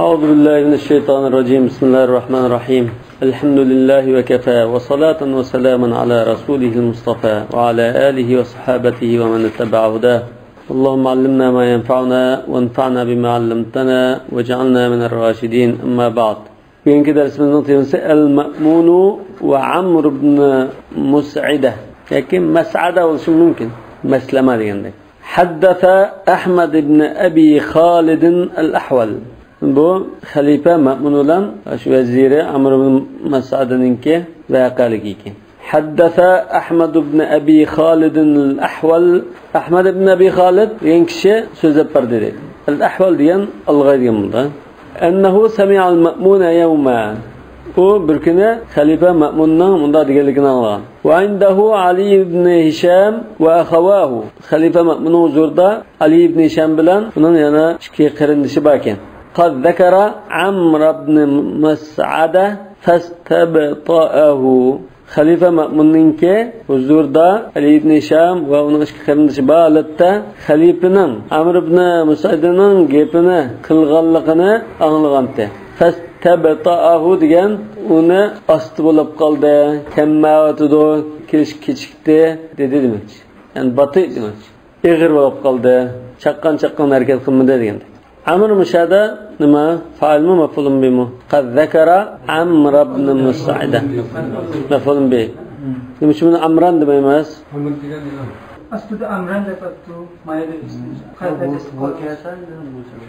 أعوذ بالله من الشيطان الرجيم. بسم الله الرحمن الرحيم. الحمد لله وكفى وصلاة وسلاما على رسوله المصطفى وعلى آله وصحابته ومن اتبع هداه. اللهم علمنا ما ينفعنا وانفعنا بما علمتنا واجعلنا من الراشدين. أما بعد. بينك درسنا تيمس المأمون وعمر بن مسعدة. لكن مسعدة وش ممكن مسلمة يعني. حدث أحمد بن أبي خالد الأحول. Bu xalifa Ma'mun olan shu vaziri Amr ibn Mas'udninki vaqaligi ekan. Haddasa Ahmad ibn Abi Khalid al-Ahwal. Ahmad ibn Abi Khalid degan kishi so'zlab berdi dedi. Al-Ahwal degan alg'aydigan bunda. Annahu sami'a al-Ma'mun yawma. Bu bir kuni xalifa Ma'munning bunda deganligini anglagan. Va indahu Ali ibn Hisham va akhawahu. Xalifa Ma'munning huzurida Ali ibn Hisham bilan uning yana ikki qarindoshi bor ekan. قد ذكر عمرو بن مسعدة فاستبطأه. خليفة مأموننك huzurda Ali ibn Hisham ve onun eski qarindoshi balatda xalifaning Amr ibn Mus'adning gapini qilganligini anglagandi. Fastabta'ahu degan uni osti bo'lib qoldi, kammavatido, kechikdi dedi demakchi. Yani batı demakchi. Ig'ir bo'lib qoldi, chaqqan harakat qilmadi deganda. Amr Mushada nima fa'ilmi maf'ulun bihi? Qad zakara Amr ibn Mus'ada. Maf'ulun bihi. Nima shuni Amran demaymiz? Aslida Amran debapti, mayli.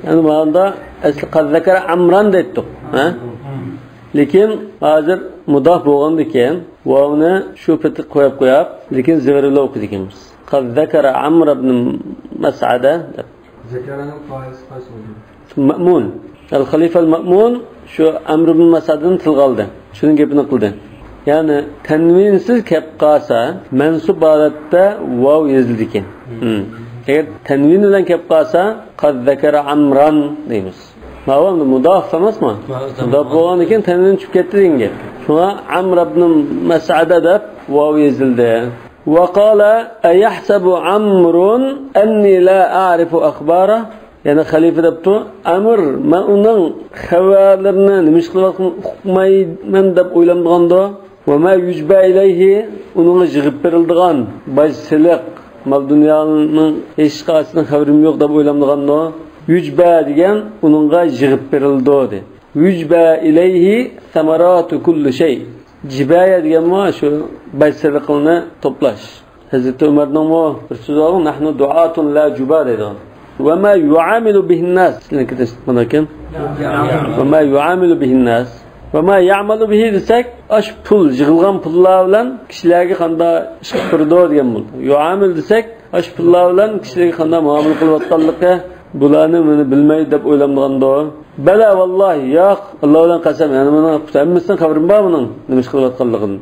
Yani bunda asli qad zakara Amran deydik, ha? Lekin hozir mudof bo'lgan ekan, va uni shu piti qo'yib, lekin zig'irli o'qidik ekanmiz. Qad zakara Amr ibn Mas'ada. Zekara'nın faiz kaç oldu? Ma'mun. Al-Khalifa al-Ma'mun şu Amr ibn Mas'ud'ni tilga oldi. Shuning gapini qildi. Ya'ni tanvinsiz kelib qolsa, mansub holatda vav yozildi ekan. Agar tanvin bilan kelib qolsa, qad zakara Amran deymiz. Ma'lum mudof emasmi? Mudof bo'lgan ekan tanvin tushib ketdi degan gap. Shunga Amr ibn Mas'ud deb vav yozildi. وقال أيحسب عمرو أني لا أعرف أخباره. يعني خليفة دبتو أمر ما أنن خوالرنا نمشكل حكمي من دب أولم دغندو وما يجبى إليه أنن جغبر الدغان بجسلق mal dünyanın hiç qasının xəbərim yox deb أولم دغندو يجبى دegen أننغا جغب berildi de. يجبى إليه ثمرات كل شيء. Cibaya degan ma shu baysalqilni to'plash. Hazrat Umarning mo bir so'zi bor, "Nahnu du'atun la juba" dedi. Va ma yu'amilu bihin nas. Lekin va ma yu'amilu bihin nas. Va ma ya'malu bihi desak, ash pul, yig'ilgan pullar bilan kishilarga qanday ish qilib turdi degan bo'ldi. Yu'amil desak, ash pullar bilan kishilarga qanday muomala qilayotganligi bularni meni bilmaydi deb o'ylamganda. Bala vallahi yo'q, Alloh bilan qasam, yani buni hammasini xabarim bor buning nima ish qilayotganligini.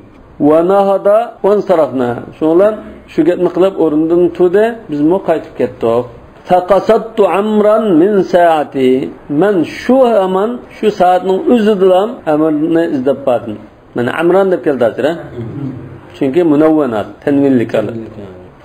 Va nahada wan sarafna. Shundan shu gapni qilib o'rindan turdi, biz mo qaytib ketdik. Faqasattu Amran min saati. Men shu aman shu soatning o'zidan Amrni izlab bordim. Mana Amran deb keldi hozir. Chunki munawwanat, tanvinlik qildi.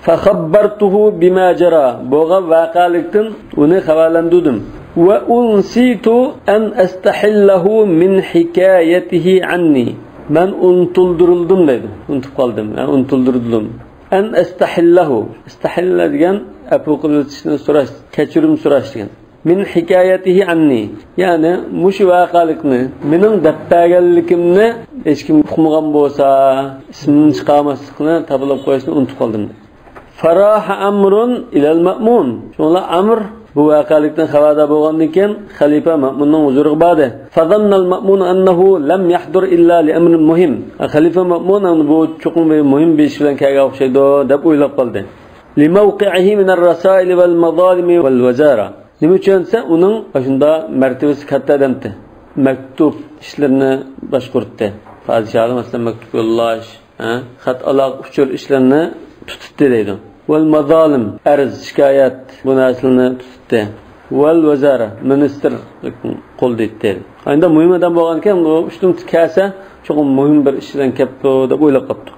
Fakhabbartuhu bima jara. Bo'g'a vaqalikdan uni xabarlandirdim. Ve unsitu en estahillahu min hikayetihi anni. Ben unutulduruldum dedim. Unutup kaldım. Yani unutulduruldum. En estahillahu. Estahilla degen apu qilishni so'rash, kechirim so'rash degan. Min hikayetihi anni. Yani mush vaqalikni, mening dabtaganligimni hech kim uqmagan bo'lsa, ismini chiqarmaslikni tablab qo'yishni unutib qoldim. Faraha amrun ilal ma'mun. Shunla amr bu vaqalikdan xabarda bo'lgandan keyin xalifa Ma'munning huzuriga bordi. Fazannal Ma'mun annahu lam yahdur illa li amrin muhim. Xalifa Ma'mun bu cho'qim bir muhim bir ish bilan kelgan o'xshaydi deb o'ylab qoldi. Li mawqi'ihi min ar-rasail wal mazalim wal wazara. Nima uchunsa uning shunda martabasi katta odamdi. Maktub ishlarini boshqurdi. Podshohlar masalan maktub yo'llash, xat aloq uchur ishlarini tutdi deydi. Vel mazalim arz şikayet bu naslini tuttu. Vel vazara minister qo'lda etdi. Endi muhim odam bo'lgan ekan, bu ushtum tikasa çok muhim bir ishdan kelibdi deb o'ylab qopdi.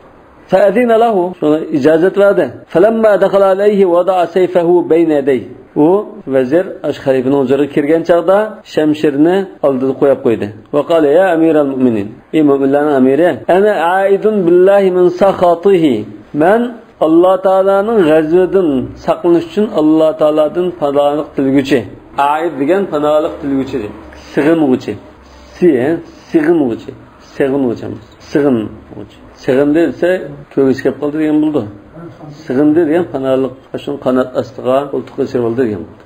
Fa'adina lahu, shuna ijozat berdi. Falamma dakhala alayhi wada'a sayfahu bayna yadayhi. u vezir xalifaning huzuriga kirgan chaqda shamshirni oldiga qo'yib qo'ydi. Va qala ya amiral mu'minin. Ey mu'minlarning amiri, ana aidun billahi min sakhatihi. Men Alloh taolaning g'azabidan saqlanish uchun Alloh taoladan panohlik tilguchi. Aid degan panohlik tilguchi, sig'inuvchi. Sig'inuvchi. Sig'indi desa ko'ngilga kelib qoldi degan bo'ldi. Sig'indi degan panohlik, shun qanot ostiga qo'ltiqqa tushirib oldi degan bo'ldi.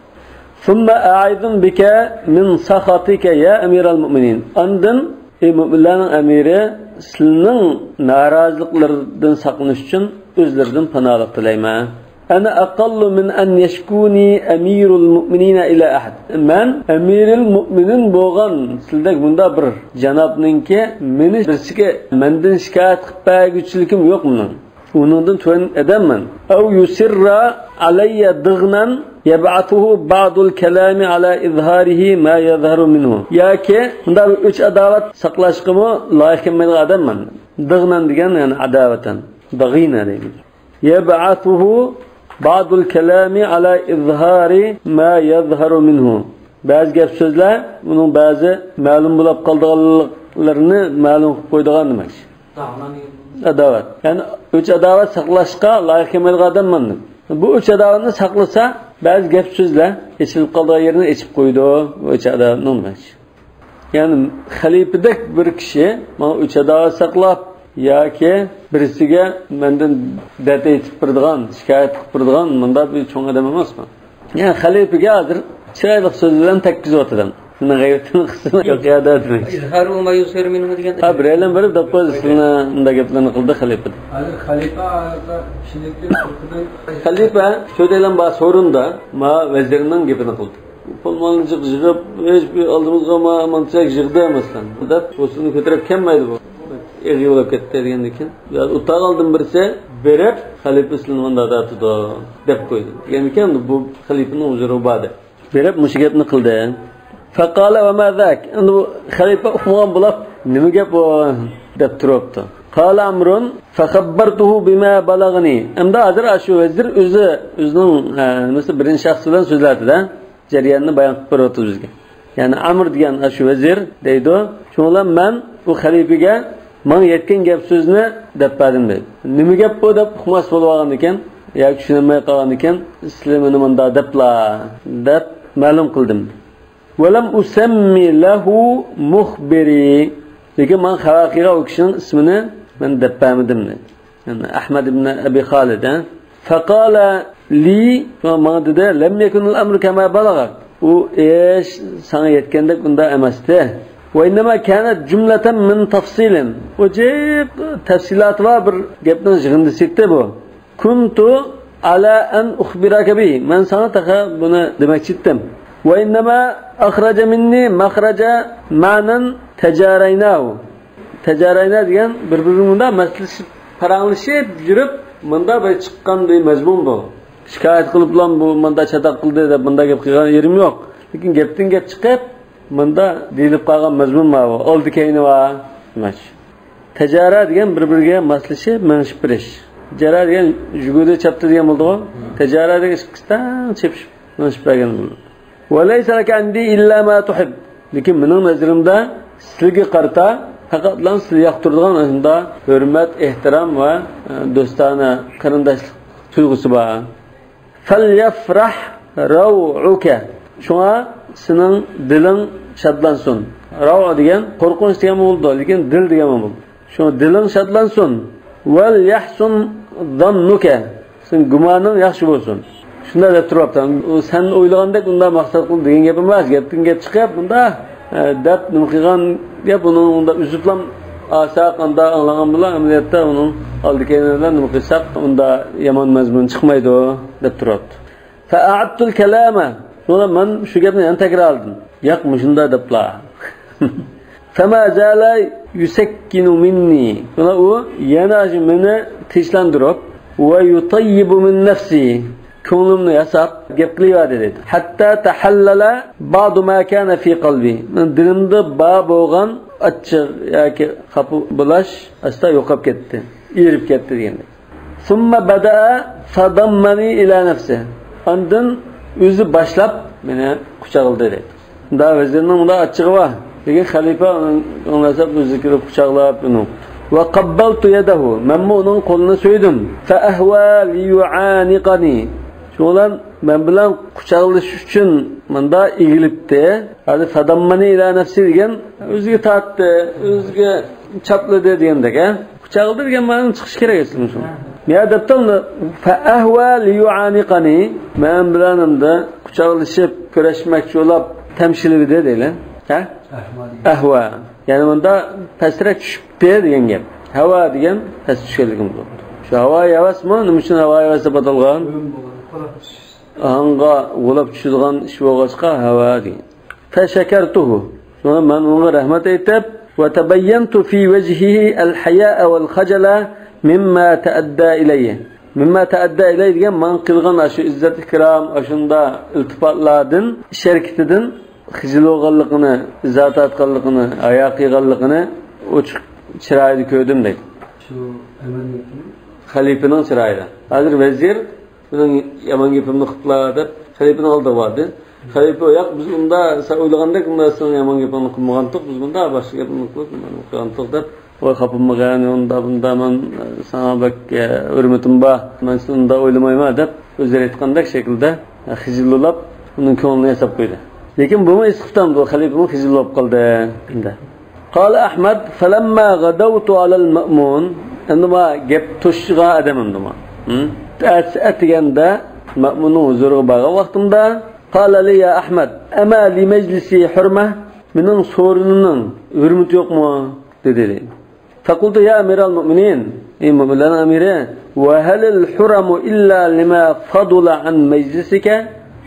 Summa a'idun bika min sakhatika ya amiral mu'minin. Ondan ey mu'minlarning amiri, sizning noroziliklardan saqlanish uchun o'zlaridan panohlik tilayman. Ana aqallu min an yashkuni amirul mu'minina ila ahad. Men amirul mu'minin bo'lgan sizdak bunda bir janobninki meni birsiga mendan shikoyat qilib berguchilikim yo'q mening. Uningdan to'yin edaman. Aw yusirra alayya dighnan yab'athuhu ba'dul kalami ala izharihi ma yadhharu minhu. Yoki bunda uch adovat saqlashqimi loyiq kelmaydigan odamman. Dighnan degan ya'ni adavatan. Daghina deydi. Yab'athuhu ba'dul kalami ala izhari ma yadhharu minhu. Ba'zi gap so'zlar buning ba'zi ma'lum bo'lib qolganliklarini ma'lum qilib qo'ydigan demak. Adovat. Yani üç adavat saqlashqa loyiq kelmaydigan odamman. Bu üç adavatni saqlasa, ba'zi gap so'zlar echilib qolgan yerini echib qo'ydi. Bu üç adavat nima? Yani xalifadek bir kishi mana üç adavat saqlab yoki birisiga mendan da'vat etib turadigan, shikoyat qilib turadigan bunda bir cho'ng odam emasman. Yani xalifaga hozir chiroyli so'z bilan takkizib o'tirdim. Buni g'ayratini qismi yo'q yo'da demak. İzharu ma yusir minhu degan. Ha, biraylan bir deb qo'yishni unda gaplarni qildi xalifa. Hozir xalifa kishilekni Xalifa sho'daylan bas o'rinda ma vazirning gapini qildi. Pulmonni yig'ib, hech bir oldimizga ma manchak yig'di emasdan. Deb o'zini ko'tarib kelmaydi bu. Eri bo'lib ketdi degandan keyin, o'ta qoldim birisi berib xalifa Suleyman dadatido deb qo'ydi. Ya'ni ekan bu xalifaning huzuri bada. Berib mush gapni qildi. Faqala va ma zak. Endi bu xalifa uxlagan bo'lib, nima gap bu deb turibdi. Qala amrun fa khabbartuhu bima balagani. Endi hozir shu vazir o'zining nima birinchi shaxs bilan so'zladi-da, jarayonni bayon qilib berdi bizga. Ya'ni Amr degan shu vazir deydi, "Shundan men bu xalifaga men yetgan gap so'zni deb berdim" dedi. Nima gap bu deb uqmas bo'lib olgan ekan, yoki tushunmay qolgan ekan, "Sizlarni menda deb ma'lum qildim." Walam usammi lahu mukhbiri. Lekin men xaqiqiy o kishining ismini men deb bermadim. Yani Ahmad ibn Abi Khalid. Faqala li ma dedi lam yakun al-amru kama balagha. U ish sana yetgandek unda emasdi. Ve innama kanat jumlatan min tafsilin. O jib tafsilat va bir gapning yig'indisi bu. Kuntu ala an ukhbiraka bi. Men sana taqa buni demoqchi edim. Ve innama akhraja minni makhraja ma'nan tajaraynahu. Tajarayna degan bir-birimizda maslashib, paranglashib yurib, menda bir chiqqan bir mazmun bu. Shikoyat qilib bilan bu menda chatoq qildi deb menda gap qilgan yerim yo'q. Lekin gapdan gap chiqib, menda deyilib qolgan mazmun ma bu. Oldi keyni va demak. Tajara degan bir-biriga maslashib, manishib berish. Jara degan yugurdi chapdi degan bo'ldi-ku. Tajara degan ishqisdan chepishib, manishib bergan bo'ldi. وَلَيْسَ لَكَ عَنْدِي إِلَّا مَا تُحِبُّ. Lekin mening nazarimda sizga qarata faqat lan siz yoqtiradigan o'zingda hurmat, ehtirom va do'stona qarindoshlik tuyg'usi bor. فَلْيَفْرَحْ رَوْعُكَ. Shunga sening diling shadlansin. Rav degan qo'rqinch degan bo'ldi, lekin dil degan bo'ldi. Shunga diling shadlansin. وَلْ يَحْسُنْ ظَنُّكَ. Sen gumoning yaxshi bo'lsin. Shunda deb turibdim. Sen o'ylagandek unda maqsad qil degan gap emas. Gapdan gap chiqib, bunda deb nima qilgan deb uni unda uzublam asaq unda anglagan bilan amaliyotda uning oldikidan nima qilsak, unda yomon mazmun chiqmaydi deb turibdi. Fa'attul kalama. Shunda men shu gapni yana takrorladim. Yo'q, shunda deblar. Fama zala yusakkinu minni. Shunda u yana meni tinchlantirib va yutayyibu min nafsi. Ko'nglimni yasab gap qilyapti dedi. Hatta tahallala ba'd ma kana fi qalbi. Men dilimda bo'lgan achchiq yoki xafa bo'lash asta yo'qolib ketdi, erib ketdi deganda. Summa bada'a fadammani ila nafsi. Ondan o'zi boshlab meni quchoqladi dedi. Da vezirning unda achchig'i bor. Lekin xalifa o'nglasa o'zi kirib quchoqlab uni va qabbaltu yadahu. Men uning qo'lini so'ydim. Fa ahwa li yu'aniqani. Şo'lan men bilan quchoqlash uchun menda egilibdi. Hadi fadammani ila nafsi degan o'ziga tortdi, o'ziga chapladi degandek, quchoqladi degan ma'no chiqish kerak ekan shu. Ya debdim fa ahwa li yu'aniqani. Men bilan unda quchoqlashib kurashmoqchi bo'lib tamshilib deydi. Ha? Ahwa. Ya'ni bunda pasrak tushibdi degan gap. Havo degan past tushganligim bo'ldi. Shu havo yavasmi? Nima uchun havo yavasa batalgan? Anga g'ulab tushadigan ish bo'lg'achqa havo degan. Fa shakartuhu. Shuna men unga rahmat aytib, va tabayyantu fi wajhihi al-haya'a wal-khajala mimma ta'adda ilayhi. Mimma ta'adda ilayhi degan men qilgan shu izzat ikrom, shunda iltifotlardan, sharkitidan xijil bo'lganligini, izzat atganligini, aya qilganligini ochiq chiroyli ko'rdim deydi. Shu amaliyotni Xalifaning chiroyida. Hozir vazir uning yomon gapimni qiliblar deb xalifaning oldiga bordi. Xalifa yo'q, biz unda sen o'ylagandek unda sen yomon gapini qilmagandik, biz bunda boshqa gapni qilgandik deb voy xapimmagan unda men sana bak hurmatim bor, men unda o'ylamayman deb o'zi aytgandek shaklda xijillab uning ko'nglini yasab qo'ydi. Lekin bu isqifdan bu xalifaning xijillab qoldi endi. Qala Ahmad falamma gadawtu ala al-ma'mun endima gap to'shgan adamim dema. Atganda ma'munning huzuriga borgan vaqtimda qala li ya Ahmad ama li majlisi hurma mening so'rinining hurmati yo'qmi dedi. Faqultu ya amiral mu'minin ey mu'minlarning amiri va hal al-huramu illa lima fadula an majlisika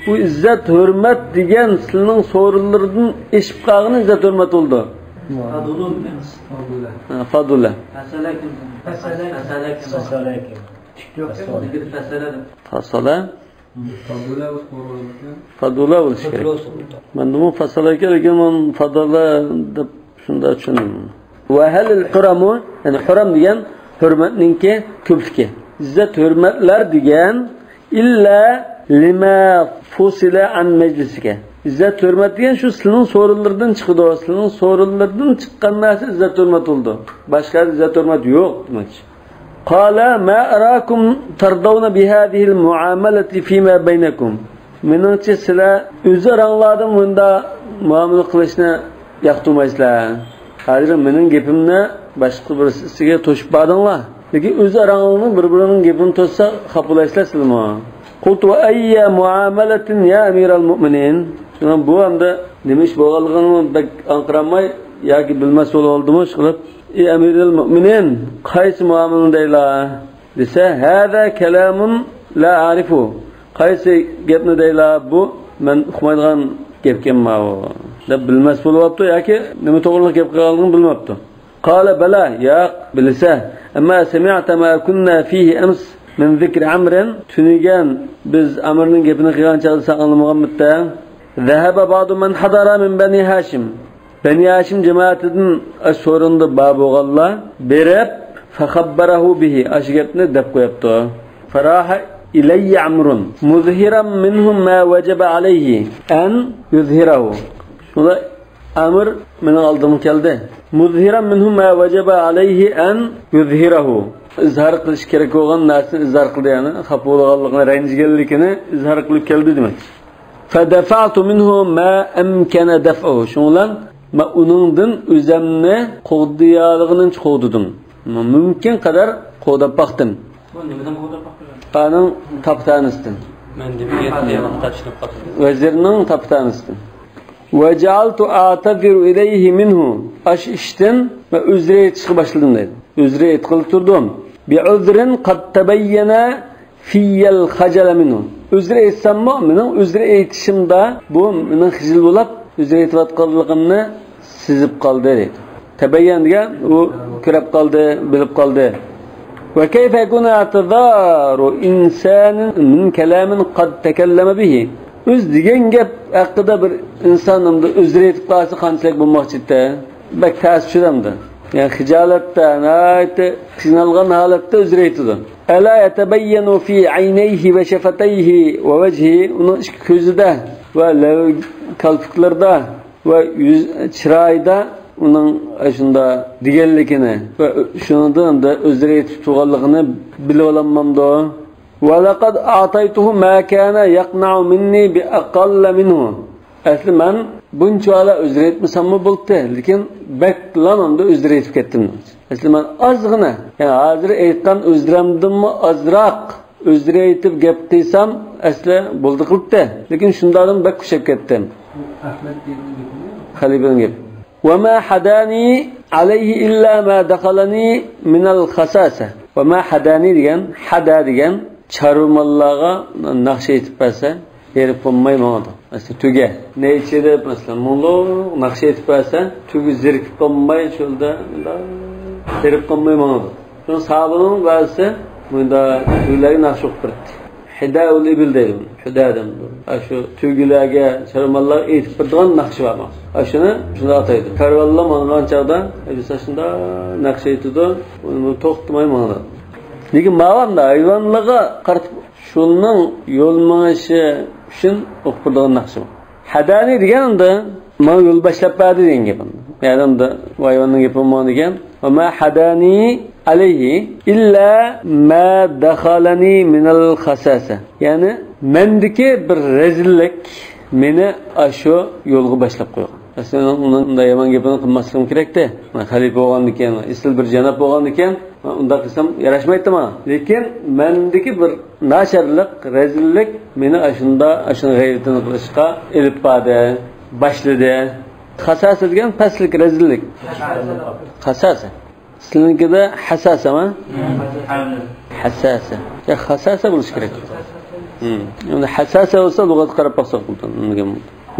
bu izzat hurmat degan sizning so'rinlardan eshib qolgan izzat hurmat bo'ldi. Fadula. Fasala. Fadula bo'lishi kerak. Men bu fasala kerak, men fadala deb shunda tushundim. Va hal al-huramu, ya'ni huram degan hurmatninki ko'pligi. Izzat hurmatlar degan illa lima fusila an majlisika. İzzat hurmat degan shu sizning so'rinlardan chiqdi. Sizning so'rinlardan chiqqan narsa izzat hurmat bo'ldi. Boshqa izzat hurmat yo'q demoqchi. Qala ma arakum tardawna bi hadhihi al-muamalati fima baynakum. Meningcha sizlar o'zaranglardan bunda muomala qilishni yoqtirmaysizlar. Hozir mening gapimni boshqa birisiga to'shib bordinglar. Lekin o'zaranglarning bir-birining gapini to'ssa xafalasizlar sizlarmi? Qultu va ayya muamalatin ya amiral mu'minin. Shuna bu hamda nemish bo'lganligini bak anqiramay yoki bilmas bo'ldimi qilib ey amiral mu'minin qaysi muomalani deylar desa hada kalamun la arifu qaysi gapni deylar bu men uqmaydigan gapkimma deb bilmas bo'lyapti yoki nima to'g'ri gap qilganligini bilmabdi. Qala bala ya bilsa amma sami'ta ma kunna fihi ams min zikr amrin tunigan biz amrning gapini qilgan chaqsa anlamaganmitta. Zahaba ba'du man hadara min bani Hashim. Bani Hashim jamoatidan ashurunda babuğalla berib fa khabbarahu bihi ashgapni deb qo'yibdi. Faraha ilayya amrun muzhiran minhum ma wajaba alayhi an yuzhirahu. Shunda amr mening oldimga keldi. Muzhiran minhum ma wajaba alayhi an yuzhirahu. İzhar qilish kerak bo'lgan narsani izhar qildi, ya'ni xafa bo'lganligini, ranjiganligini izhar qilib keldi demak. Fadafa'tu minhu ma amkana daf'uhu. Shundan ma uningdan o'zimni qo'g'diyaligini qo'g'didim. Mumkin qadar qo'dab baqdim. Bu nimadan qo'dab baqding? Qaning taptanisdan. Men demayapman, xato tushunib qoldim. Vazirning taptanisdan. Va ja'altu a'tafiru ilayhi minhu. Ash ishdan va uzri aytishga boshladim dedi. Uzri aytqilib turdim. Bi'udrin qad tabayyana fiyal khajala minhu. Uzri aytsammi, mening uzri aytishimda bu mening xijil bo'lib, uzri aytayotganligimni sezib qoldi dedi. Tabayyan degan u ko'rib qoldi, bilib qoldi. Va kayfa yakunu i'tidaru insanin min kalamin qad takallama bihi. O'z degan gap haqida bir insonimda uzri aytib qolsa qanchalik bo'lmoqchi-da? Bak ta'sir tushadimda. Yani hicalatda, nayte kınalgan halatta özür eytidi. Ela yetebeyyenu fi ayneyhi ve şefateyhi ve vecihi. Onun gözüde ve kalpıklarda ve çırayda onun şunda digellikini ve şundan da özür eytip tuğallıqını bile olanmamda. وَلَقَدْ أَعْطَيْتُهُ مَا كَانَ يَقْنَعُ مِنِّي بِأَقَلَّ مِنْهُ. Asli men bunçala özür etmesem mi buldu? Lekin beklan onda özür etip kettim. Asli men azgına, yani hazır aytgan özüremdimmi azraq özür etip gap qilsam asli buldu qilibdi. Lekin shundan bek kushab ketdim. Ahmed deyilgan Xalifaning gapi. وَمَا حَدَانِي عَلَيْهِ إِلَّا مَا دَخَلَنِي مِنَ الْخَسَاسَةِ. وَمَا حَدَانِي degan, hada degan charvamallarga naqsh etib bersa berib qo'ymayman edi. Masalan, tuga ne ichida masalan mo'lo naqsh etib bersa, tugi zirkib qolmay sho'lda berib qo'ymayman edi. Shuni sahabaning ba'zisi bunda tugilarga naqsh o'qib berdi. Hidaul ibil deydi. Hidadan. Shu tugilarga charvamallar etib bergan naqsh var. Shuni shunda ataydi. Karvallar mana chaqda shunda naqsh etdi. Uni to'xtamayman edi. Lekin ma'lumda hayvonlarga qaratib shunning yo'l minishi uchun o'qirdigan naqshi. Hadani deganda men yo'l boshlab berdi degan gap. Yani unda hayvonning gapi mo degan. Va ma hadani alayhi illa ma dakhalani min al-khasasa. Yani mendiki bir rezillik meni ashu yo'lga boshlab qo'ygan. Aslında unda yaman gapini qilmasligim kerak-da. Men xalifa bo'lgan ekan, isl bir janob bo'lgan ekan, unda qilsam yarashmaydi men. Lekin mendiki bir nasharlik, rezillik meni ashunda g'ayratini qilishga elib bordi, boshladi. Xasasa degan pastlik, rezillik. Xasasa. Siznikida hasasami? Hasasa. Ya xasasa bo'lish kerak. Endi hasasa bo'lsa lug'at qarab baqsa bo'ladi.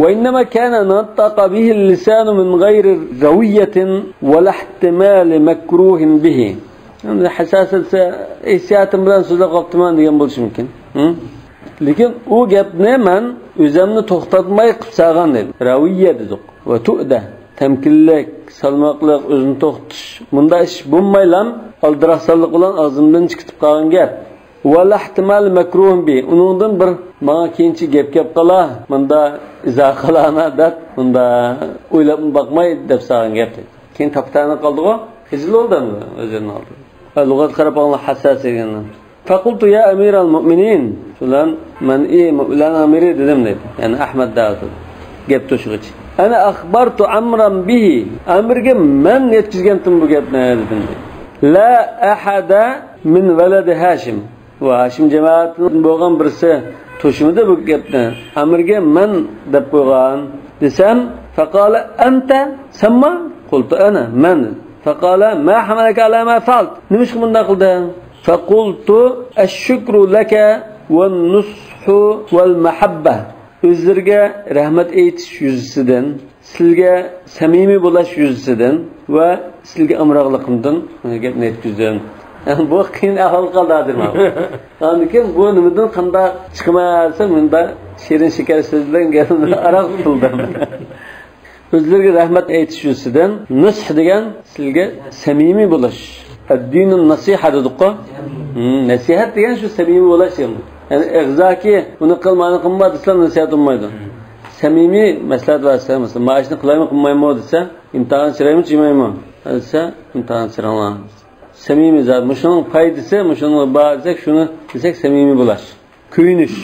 وإنما كان نطق به اللسان من غير روية ولا احتمال مكروه به. يعني حساسة إحساسات بلان سوزا قبطمان ديgan bo'lishi mumkin. Lekin u gapni men o'zimni to'xtatmay qilsagan dedi. Raviya dedik. Va tu'da, tamkinlik, salmoqlik, o'zini to'xtatish. Bunda ish bo'lmaylam, aldiraqsanlik bilan og'zimdan chiqib qolgan gap. Wala ihtimal makruh bi. Uningdan bir menga keyinchi gap qala, menda iza qilana deb, bunda o'ylab boqmay deb saqan gap. Keyin toptani qoldi-ku, hijil oldimi o'zini oldi. Lug'at qarab olgan hassas ekanman. Faqultu ya amiral mu'minin. Shulan men mu'lan amiri dedim dedi. Yani Ahmad Davud. Gap to'shig'ichi. Ana akhbartu amran bihi. Amirga men yetkizgandim bu gapni dedim. La ahada min valad Hashim. Va Hashim jamoatining bo'lgan birisi to'shimida bu gapni amirga men deb qo'ygan desam, faqala anta samma qultu ana man. Faqala ma hamalaka ala ma fa'alt. Nimish bunday qilding? Faqultu ash-shukru laka wan-nushu wal-mahabba. O'zlarga rahmat aytish yuzasidan, sizga samimiy bo'lish yuzasidan va sizga amroqligimdan gapni aytdim. Bu qiyin ahvol qoldi men. Lekin bu nimadan qanday chiqmasa menda shirin shakar so'zlar gapni aroq qildim. O'zlarga rahmat aytish yuzasidan nush degan sizga samimiy bo'lish. Ad-dinun nasiha dediq-ku. Nasihat degan shu samimiy bo'lish. Yani egzaki buni qilmani qilmadi islom nasihat olmaydi. Samimiy maslahat versa, mesela maaşını qılaymi qilmaymi desa, imtihon chiraymi chimaymi desa, imtihon chirayman. Samimiy zat, mushuning foydasi, mushuning ba'zak shuni desak samimiy bo'lash. Kuyinish.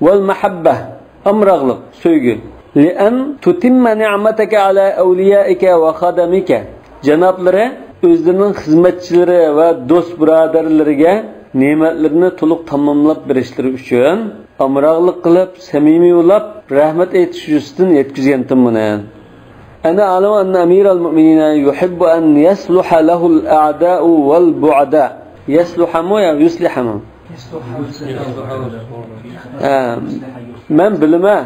Wal mahabba, amraqliq, sevgi. Li'an tutimma ni'mataka ala awliyaika va khadamika. Janoblari o'zlarining xizmatchilari va do'st birodarlariga ne'matlarni to'liq tamomlab berishlari uchun amroqlik qilib, samimiy bo'lib, rahmat aytish yuzasidan yetkazgandim buni. Ana alim anna amiral mu'minina yuhibbu an yasluha lahu al-a'da'u wal bu'ada. Yasluha mu ya yusliha mu? Men bilma.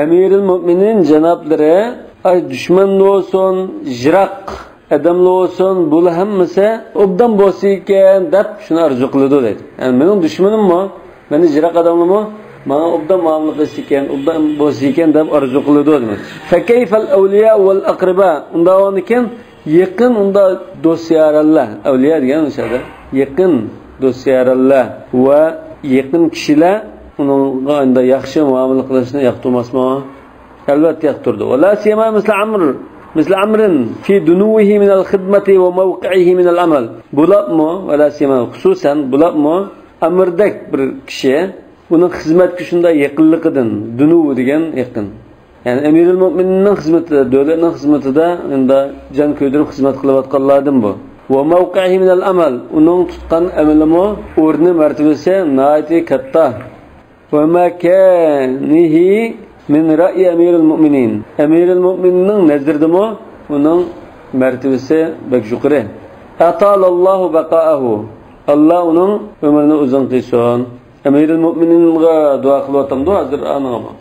Amirul mu'minin janoblari düşman olsun, jiroq adamlar olsun, bular hammasi obdan bo'lsa ekan deb shuni arzu qiladi dedi. Yani mening dushmanimmi? Meni jiroq adamlarmi? Mana obdan muomala qilish ekan, obdan bo'lsa ekan deb arzu qiladi dedi. Fa kayfal awliya wal aqriba? Undan ekan Yaqin unda do'styarallar, avliya degan o'shada. Yaqin do'styarallar va yaqin kishilar uningga unda yaxshi muomala qilishni yoqtirmasmi? Albatta yoqtirdi. Wala siyama مثل عمر في دنوه من الخدمة وموقعه من العمل. Bulapmı? Wala siyama xususan bulapmı? Amrdek bir kishi uning xizmat kuchunda yaqinligidan, dunuvi degan yaqin. Yani Emirul Mu'minning xizmatida, davlatning xizmatida unda jon ko'ydirib xizmat qilayotganlardan bu. Va mavqihi min al-amal, uning tutgan amalimi o'rni martabasi nihoyatda katta. Va makanihi min ra'i Emirul Mu'minin. Emirul Mu'minning nazardimi uning martabasi bak yuqori. Atalallahu baqa'ahu. Allah uning umrini uzun qilsin. Emirul Mu'mininga duo qilyaptimda hozir anama.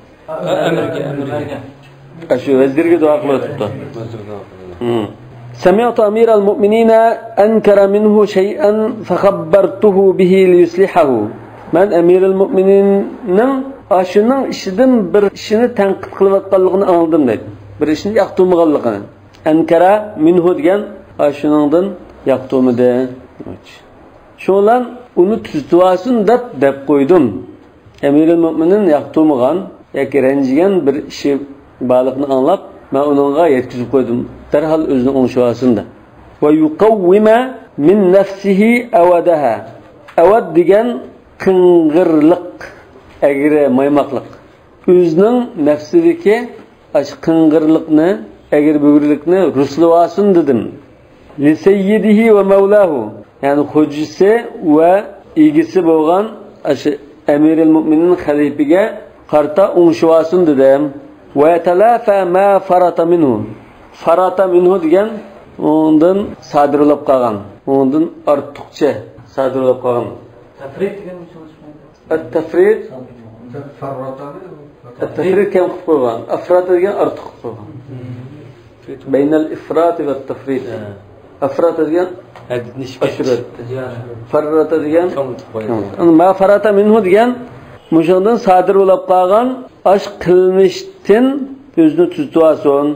Emirga. Aşı vezirge dua kılıptı. سمعت أمير المؤمنين أنكر منه شيئا فخبرته به ليصلحه. Ben أمير المؤمنين aşının işinden bir işini tenkit kılıvatkanlığını anladım dedi. Bir işini yaktığımıgallıqını. Ankara minhu diyen aşınından yaktığımı de. Şoğlan onu tüzduasın dep koydum. أمير المؤمنين yaktığımıgan yoki ranjigan bir ishi baliqni anlab men uningga yetkazib qo'ydim darhol o'zini o'ngshivasindi va yuqawwima min nafsihi awadaha awad degan qing'irliq agri maymoqliq o'zining nafsidagi ash qing'irliqni agri bugurlikni ruslavasin dedim li sayyidihi va mavlahu ya'ni xo'jisi va egisi bo'lgan ash Emirul Mu'minin xalifiga qarta o'ngshivasın dedim. Ve yetelafa ma farata minhu. Farata minhu degan ondan sadirlab qolgan. Ondan ortiqcha sadirlab qolgan. Tafrid degan so'zmaydi. At-tafrid at-tafrid kam qilib qo'ygan. Afrat degan ortiq qilib qo'ygan. Baynal ifrat va at-tafrid. Afrat degan ashrat. Farata degan ma farata minhu degan Muşondan sadir bo'lib qolgan ash qilmishdan o'zini tuztuasin,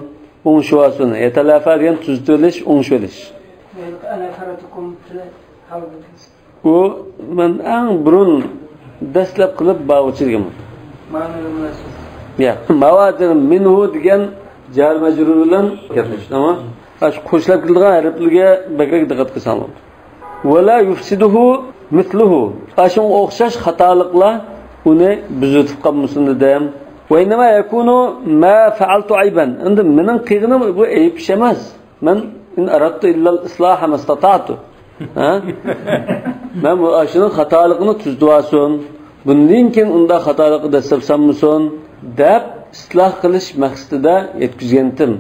o'ngshivasini. Yetalafa degan tuztilish, o'ngshilish. U men eng burun dastlab qilib bag'ochirgan. Ya, mavadir minhu degan jar majrur bilan gaplashdi, ama ash qo'shilib kelgan harflarga bakrak diqqat qilsanlar. Wala yufsiduhu mithluhu. Ashun o'xshash xatoliklar uni buzutib qolmasin dedim. Va inma yakunu ma fa'altu ayban. Endi mening qilganim bu ayb ish emas. Men in aradtu illa al-islah mastata'tu. Ha? Men bu ashning xatoligini tuzduasin. Bundan keyin unda xatolikni dasabsammisin deb isloh qilish maqsadida yetkazgandim.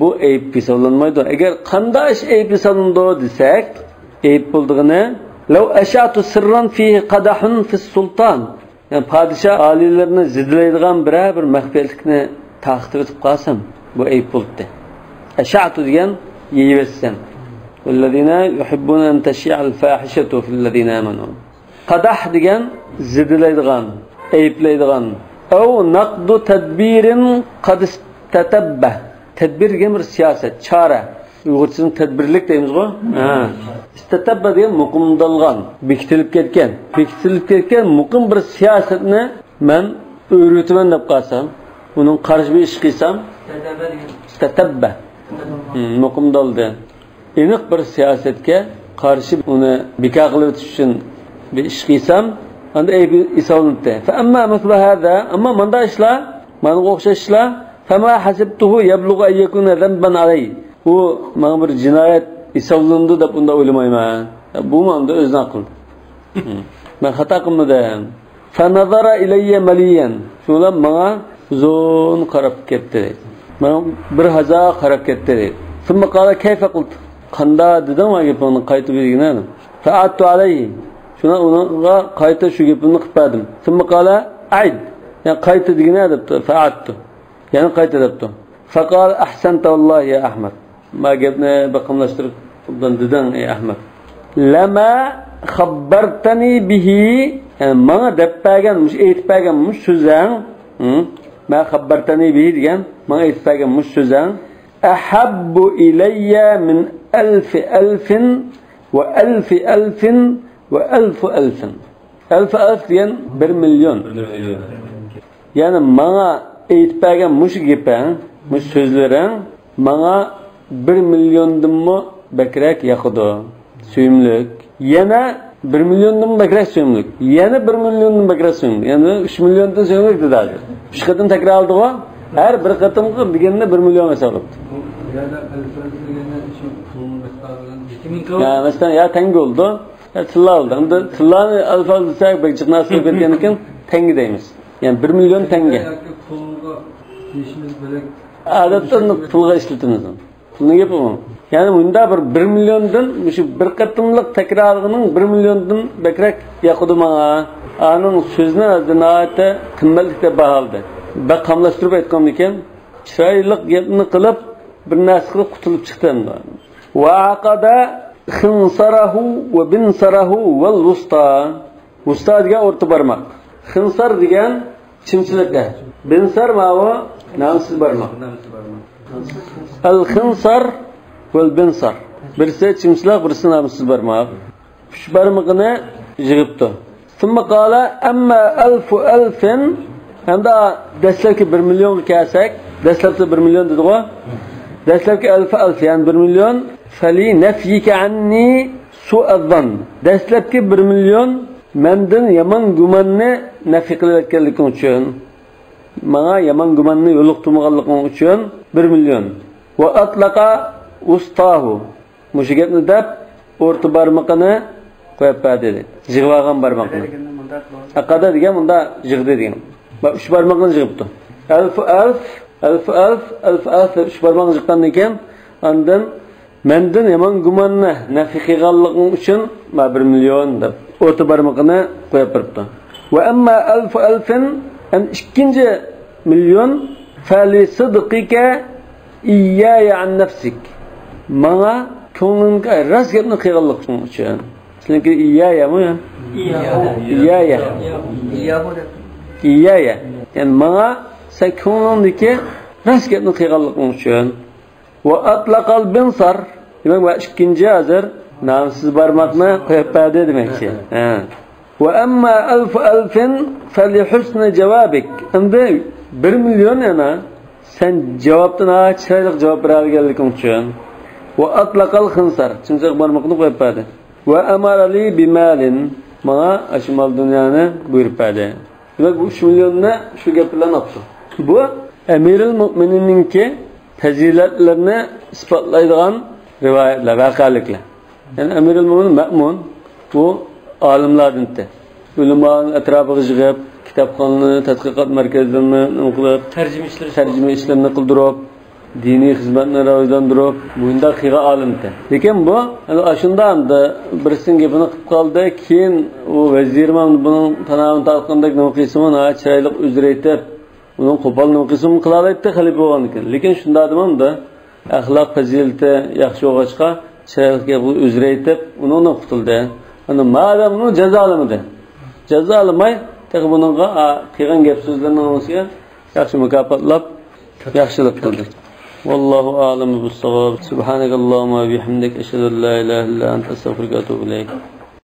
Bu ayb hisoblanmaydi. Agar qanday ish ayb hisoblandi desak, ayb bo'ldigini law ashatu sirran fihi qadahun fi sultan. Yani padişah alilerini zidleydiğen bir mahfiyelikini takdir edip kalsam bu ayıp oldu. Eşa'tu diyen yiyivetsem. وَالَّذِينَ يُحِبُّونَ أَنْ تَشِيعَ الْفَاحِشَةُ فِي الَّذِينَ آمَنُوا. Qadah diyen zidleydiğen, ayıplaydiğen. اَوْ نَقْدُ تَدْبِيرٍ قَدْ اسْتَتَبَّهِ. Tedbir diyen bir siyaset, çare. Uygurçasının tedbirlik deyimiz o. İstetabba diyen muqimdalgan, bekitilip ketken muqim bir siyasetini men öğretimen dep qalsam, bunun qarşı bir iş qilsam, istetabba. Muqimdaldi. Eniq bir siyasetga qarşı uni beka qilib o'tish uchun bir ish qilsam, anda aybi hisoblanadi. Fa amma mithla hada, amma manda ishlar, mana o'xshash ishlar, fama hasibtuhu yablughu an yakuna dhanban alayhi. Bu mana bir jinoyat hisoblanadi deb unda o'ylamayman. Bu menda o'zini aqlim. Men xato qilmadim. Fa nazara ilayya maliyan. Shular menga zo'n qarab ketdi. Men bir haza qarab ketdi. Sonra qala kayfa qildi. Qanda dedim va gapini qaytib berginadim. Fa'attu alayhi. Shuna unga qayta shu gapini qildim. Sonra qala ayd. Yani qayta degina debdi. Fa'attu. Yani qayta debdi. Faqala ahsanta wallahi ya Ahmad. Ma gapni baqimlashtirib bundan dedim ey Ahmad. Lama xabartani bihi. Yani bana deb berganmish, aytib berganmish so'zing. Ma xabartani bihi degan, bana aytib berganmish so'zing. ahabbu ilayya min elfi elfin ve elfi elfin ve elfu elfin. Elfi elf diyen 1 milyon. Yani bana aytib bergan mush gaping, mush so'zlaring bana 1 milyondan mı bakrak yoqdi. Suyumlik. Yana 1 milyondan bakrak suyumlik. Yana 1 milyondan bakrak suyumlik. Yani 3 milyondan suyumlik dedi. 3 qatim takrorladi o. Her bir qatimga deganda 1 milyon hisoblabdi. Ya mesela ya tenge oldu. Ya tilla oldu. Endi tillani alfaz desak bek chiqnasi ketgan ekan tenge deymiz. Yani 1 milyon tenge. Adatda pulga ishlatamiz. Pulni gapimi? Yani bunda bir milyondan shu bir qatimliq takrorligining 1 milyondan bakrak yoqdi menga. Aning so'zni azinoati qimmatli deb baholdi. Ba qamlashtirib aytgan ekan, chiroyli gapni qilib bir narsa qilib qutulib chiqdim. Va aqada khinsarahu va binsarahu val wusta. Wusta degan o'rta barmoq. Khinsar degan chimchilikda. Binsar ma'vo namsiz barmoq. Al khinsar val binsar. Birisi chimchilik, birisi namsiz barmoq. Uch barmoqni yig'ibdi. Thumma qala amma alfu alfin. Hamda dastlabki 1 milyonga kelsak, dastlabki 1 milyon dedi-ku. Dastlabki alf yani 1 milyon fali nafyika anni su'adhan. Dastlabki 1 milyon mendan yomon gumanni nafi qilayotganligim uchun, menga yomon gumanni yo'liqtirmaganligim uchun 1 milyon. Va atlaqa ustahu. Mushu gapni deb o'rta barmoqini qo'yib berdi. Yig'vagan barmoqni. Aqada degan bunda yig'di degan. Bak 3 barmoqni yig'ibdi. Alf alf 3 barmoqni yig'gandan keyin ondan mendan yomon gumanni nafi qilganligim uchun 1 milyon deb o'rta barmoqni qo'yib beribdi. Va amma alfin an ikkinchi milyon fali sidqika iyaya an nafsik. Menga ko'nglimga ras gapni qilganligim uchun. Sizlarga iyayami? Iyaya. İyaya. Yani bana sen ko'nglimdagi ras gapni qilganligim uchun va atlaqal binsar. Demak, bu ikkinchi hozir namsiz barmoqni qo'yib berdi demakchi. Va amma alfin fali husni javobik. Endi 1 milyon yana sen javobdan chiroyli javob berganliging uchun va atlaqal khinsar. Chimchiq barmoqni qo'yib berdi. Va amarali bimalin. Bana aşmal dünyani buyurib berdi. Demek bu 3 milyonuna şu gap bilan atdı. Bu Emirul Mu'mininki faziletlerini ispatlaydigan rivayetler, vakalikler. Yani Emirul Mu'min Ma'mun bu alimlardandı. Ulemanın etrafıga yig'ib, kitobxonani, tadqiqot markazlarini qilib, tarjima ishlarini qildirib, diniy xizmatni rivojlantirib, bunda qiga olimdi. Lekin bu ashunda hamda birisining gapini qilib qoldi, keyin u vazir ham buning tanavini talqindek nima qilsin, chiroyli uzr aytib, uning qo'pol nima qilsin qilalaydi xalifa bo'lgan ekan. Lekin shunda demamda axloq fazilati yaxshi bo'lg'achqa chiroyli gap uzr aytib, undan qutuldi. Ana madam uni jazolamadi. Jazolamay, tek buningga qilgan gap so'zlarning o'ziga yaxshi mukofotlab, yaxshilik qildi. والله أعلم بالصواب. سبحانك اللهم وبحمدك أشهد أن لا إله إلا أنت أستغفرك وأتوب إليك.